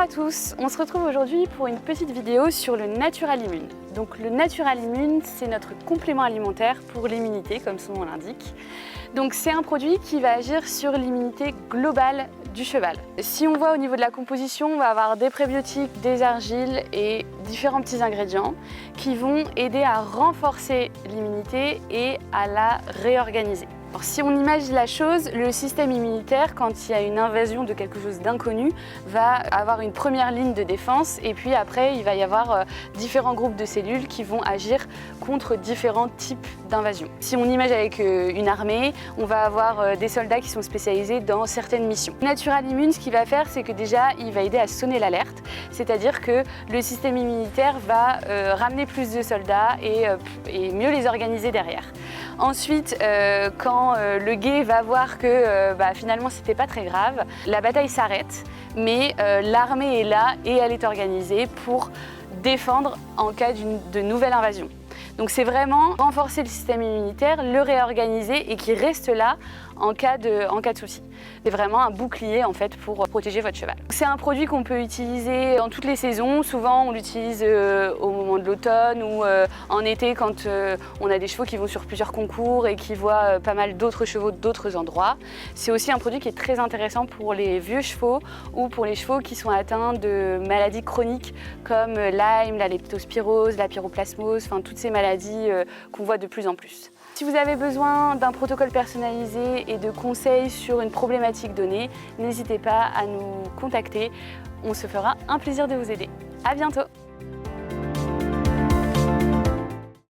à tous, on se retrouve aujourd'hui pour une petite vidéo sur le Natural Immune. Donc le Natural Immune, c'est notre complément alimentaire pour l'immunité, comme son nom l'indique. Donc c'est un produit qui va agir sur l'immunité globale du cheval. Si on voit au niveau de la composition, on va avoir des prébiotiques, des argiles et différents petits ingrédients qui vont aider à renforcer l'immunité et à la réorganiser. Alors, si on imagine la chose, le système immunitaire, quand il y a une invasion de quelque chose d'inconnu, va avoir une première ligne de défense et puis après il va y avoir différents groupes de cellules qui vont agir contre différents types d'invasions. Si on imagine avec une armée, on va avoir des soldats qui sont spécialisés dans certaines missions. Natural Immune, ce qu'il va faire, c'est que déjà il va aider à sonner l'alerte, c'est-à-dire que le système immunitaire va ramener plus de soldats et mieux les organiser derrière. Ensuite, quand le guet va voir que finalement c'était pas très grave, la bataille s'arrête, mais l'armée est là et elle est organisée pour défendre en cas de nouvelle invasion. Donc c'est vraiment renforcer le système immunitaire, le réorganiser et qu'il reste là en cas de souci. C'est vraiment un bouclier en fait pour protéger votre cheval. C'est un produit qu'on peut utiliser dans toutes les saisons. Souvent on l'utilise au moment de l'automne ou en été quand on a des chevaux qui vont sur plusieurs concours et qui voient pas mal d'autres chevaux d'autres endroits. C'est aussi un produit qui est très intéressant pour les vieux chevaux ou pour les chevaux qui sont atteints de maladies chroniques comme Lyme, la leptospirose, la pyroplasmose, enfin toutes ces maladies qu'on voit de plus en plus. Si vous avez besoin d'un protocole personnalisé et de conseils sur une problématique donnée, n'hésitez pas à nous contacter. On se fera un plaisir de vous aider. À bientôt!